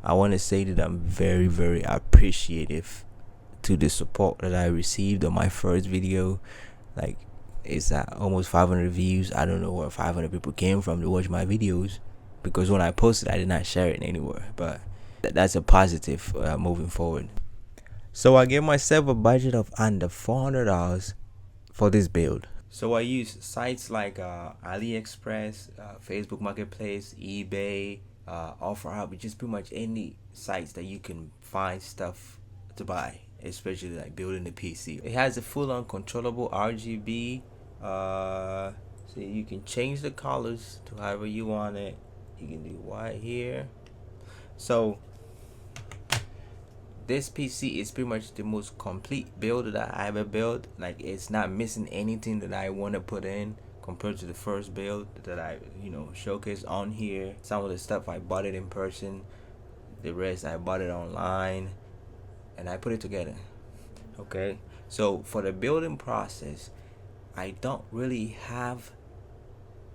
I want to say that I'm very, very appreciative to the support that I received on my first video. Like, it's at almost 500 views. I don't know where 500 people came from to watch my videos, because when I posted, I did not share it anywhere. But that's a positive moving forward. So I gave myself a budget of under $400 for this build. So I use sites like AliExpress, Facebook Marketplace, eBay, OfferUp, just pretty much any sites that you can find stuff to buy, especially like building the PC. It has a full-on controllable RGB. So you can change the colors to however you want it. You can do white here. So this PC is pretty much the most complete build that I ever built. Like, it's not missing anything that I want to put in compared to the first build that I showcased on here. Some of the stuff I bought it in person, the rest I bought it online, and I put it together. Okay, so for the building process, I don't really have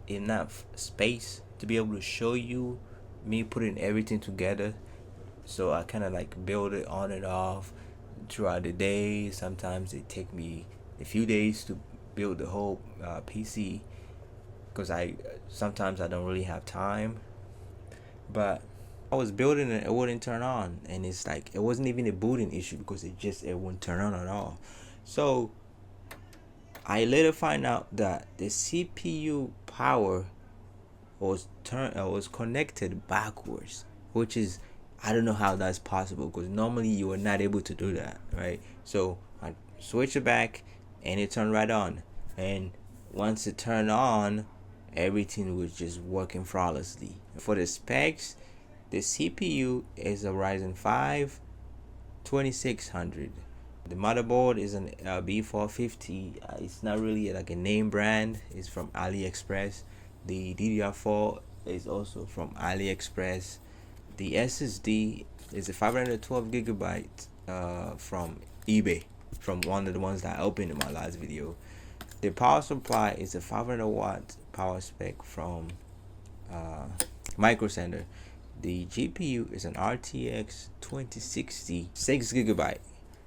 enough space to be able to show you me putting everything together. So I kind of like build it on and off throughout the day. Sometimes it take me a few days to build the whole PC, because sometimes I don't really have time. But I was building it wouldn't turn on, and it's like it wasn't even a booting issue, because it wouldn't turn on at all. So I later find out that the CPU power was connected backwards, which is, I don't know how that's possible, because normally you are not able to do that, right? So I switch it back and it turned right on, and once it turned on, everything was just working flawlessly. For the specs, the CPU is a Ryzen 5 2600. The motherboard is an B450. It's not really like a name brand. It's from AliExpress. The DDR4 is also from AliExpress. The SSD is a 512 gigabyte from eBay, from one of the ones that I opened in my last video. The power supply is a 500 watt power spec from Micro Center. The GPU is an RTX 2060 6 gigabyte,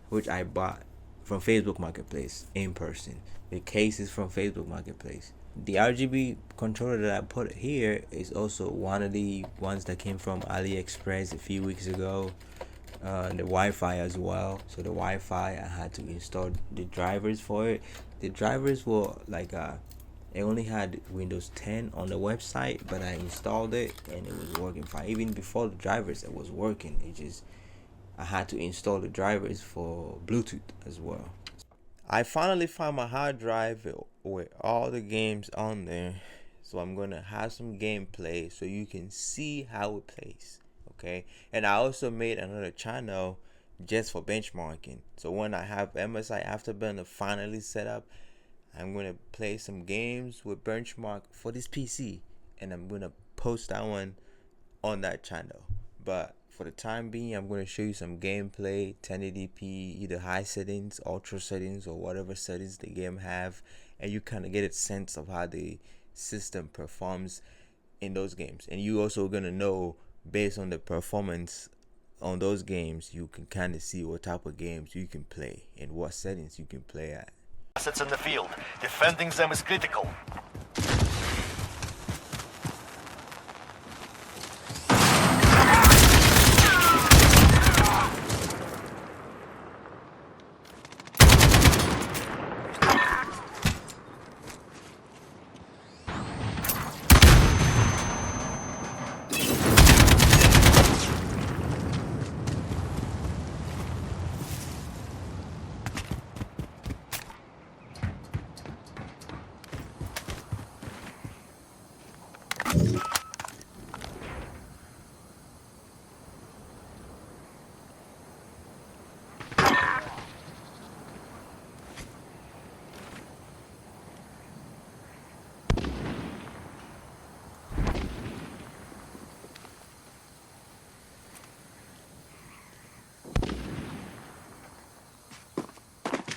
which I bought from Facebook Marketplace in person. The case is from Facebook Marketplace. The RGB controller that I put here is also one of the ones that came from AliExpress a few weeks ago. The Wi-Fi as well. So the Wi-Fi, I had to install the drivers for it. The drivers were like it only had Windows 10 on the website, but I installed it and it was working fine. Even before the drivers, it was working. I had to install the drivers for Bluetooth as well. I finally found my hard drive with all the games on there, so I'm gonna have some gameplay so you can see how it plays. Okay, and I also made another channel just for benchmarking. So when I have MSI Afterburner finally set up, I'm gonna play some games with benchmark for this PC, and I'm gonna post that one on that channel. But for the time being, I'm going to show you some gameplay, 1080p, either high settings, ultra settings, or whatever settings the game have, and you kind of get a sense of how the system performs in those games. And you also going to know, based on the performance on those games, you can kind of see what type of games you can play and what settings you can play at. Assets in the field. Defending them is critical.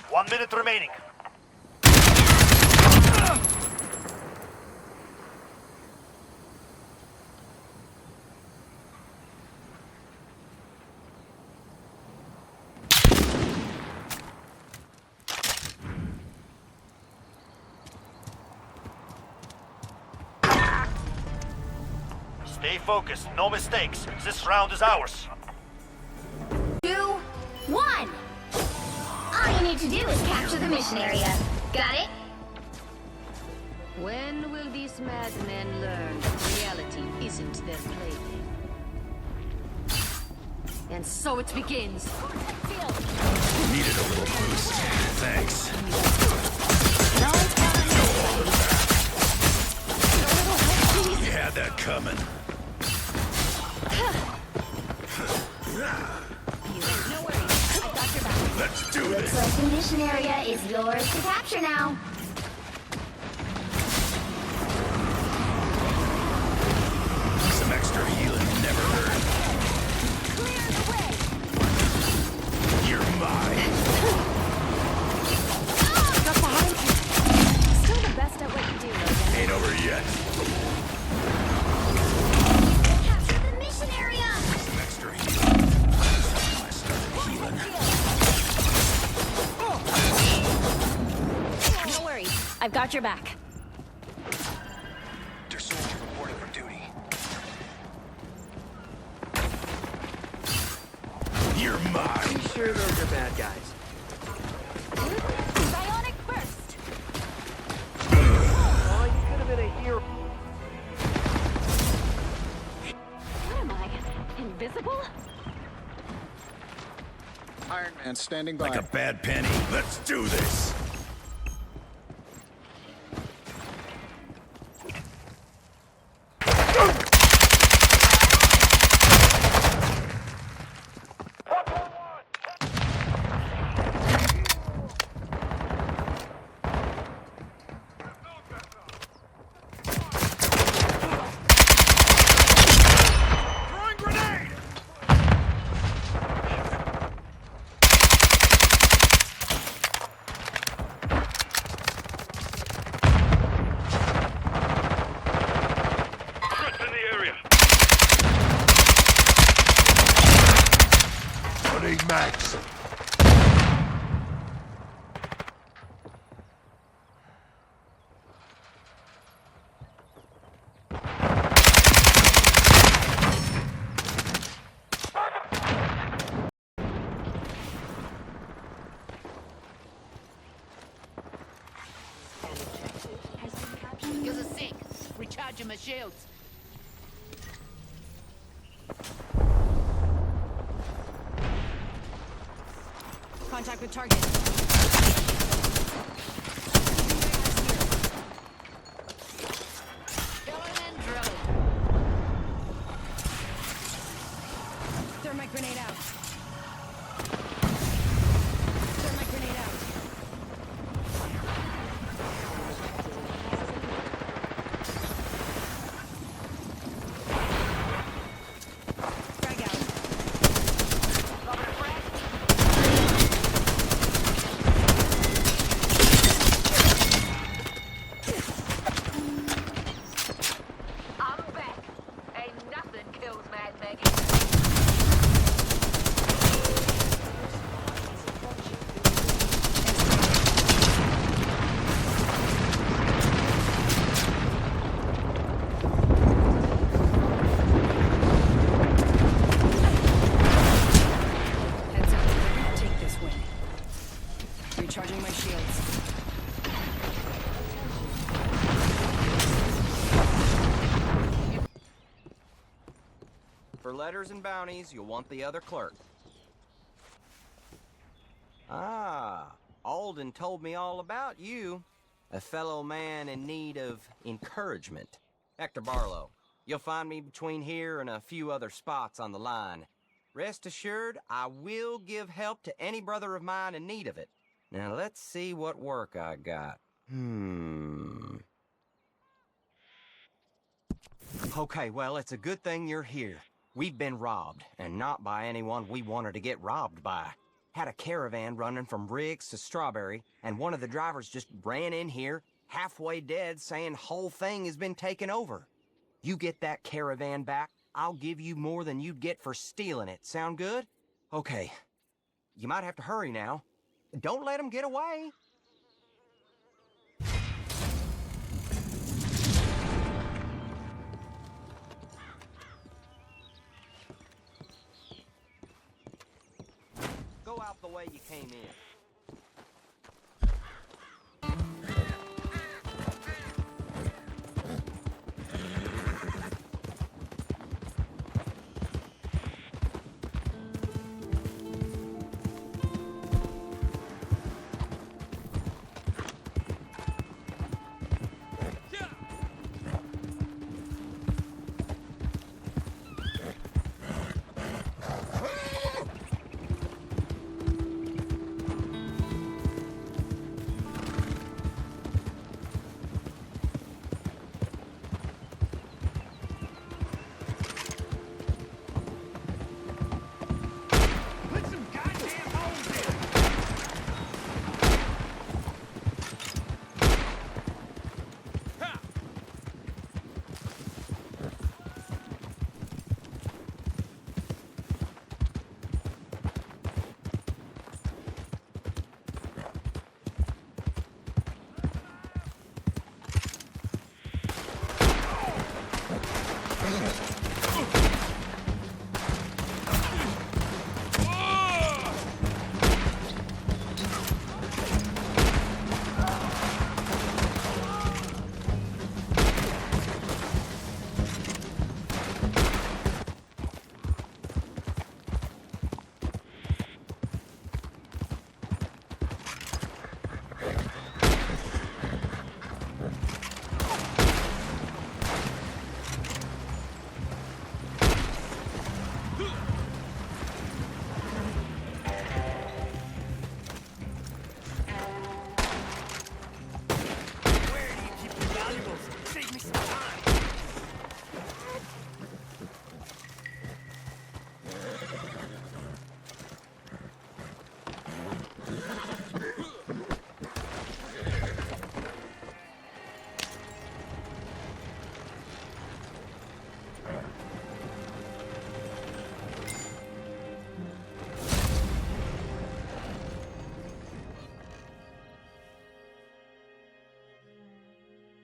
One minute remaining. Stay focused, no mistakes. This round is ours. 2, 1. All you need to do is capture the mission area. Got it? When will these madmen learn that reality isn't their plaything? And so it begins. Needed a little boost. Thanks. No one's counting anybody. A little help, please. You had that coming. No worries. I got your back. Let's do Looks this. like the mission area is yours to capture now. Some extra healing never hurt. Clear the way. You're mine. Got behind you. Still the best at what you do, Logan. Ain't over yet. Capture the mission area. Some extra healing. I started healing. No worries. I've got your back. Your soldier reporting for duty. You're mine. Pretty sure those are bad guys. Bionic burst. Oh, you could have been a hero. What am I? Invisible? Iron Man standing by. Like a bad penny. Let's do this. Throwing grenade! Threats in the area. Running max. Use a sink. Recharging my shields. Contact with target. Filling and drilling. Thermite grenade out. Thermite grenade out. Frag out. I'm back. Ain't nothing kills Mad Megan. Heads up. Take this win. Recharging my shields. For letters and bounties, you'll want the other clerk. Ah, Alden told me all about you. A fellow man in need of encouragement. Hector Barlow. You'll find me between here and a few other spots on the line. Rest assured, I will give help to any brother of mine in need of it. Now let's see what work I got. Okay, well, it's a good thing you're here. We've been robbed, and not by anyone we wanted to get robbed by. Had a caravan running from Riggs to Strawberry, and one of the drivers just ran in here, halfway dead, saying whole thing has been taken over. You get that caravan back, I'll give you more than you'd get for stealing it. Sound good? Okay. You might have to hurry now. Don't let them get away. go out the way you came in.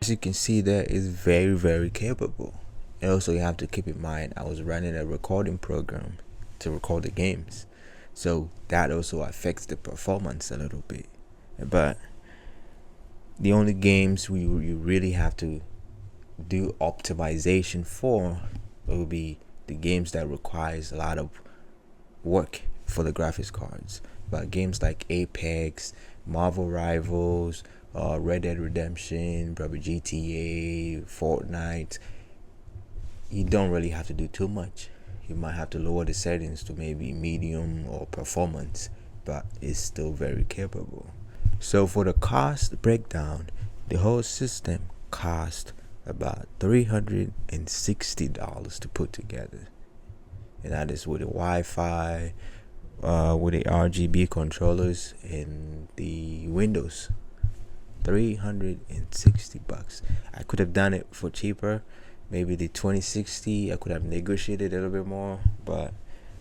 As you can see, that is very capable. And also you have to keep in mind, I was running a recording program to record the games, so that also affects the performance a little bit. But the only games you really have to do optimization for will be the games that requires a lot of work for the graphics cards. But games like Apex, Marvel Rivals, Red Dead Redemption, probably GTA, Fortnite, you don't really have to do too much. You might have to lower the settings to maybe medium or performance, but it's still very capable. So for the cost breakdown, the whole system cost about $360 to put together, and that is with the Wi-Fi, with the RGB controllers and the Windows. $360. I could have done it for cheaper, maybe the 2060. I could have negotiated a little bit more, but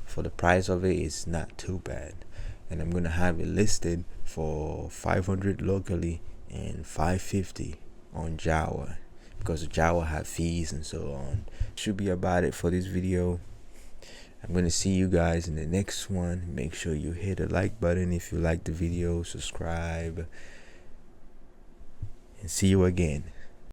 for the price of it, it's not too bad. And I'm gonna have it listed for $500 locally and $550 on Java, because Java have fees and so on. Should be about it for this video. I'm gonna see you guys in the next one. Make sure you hit the like button if you like the video, subscribe, and see you again.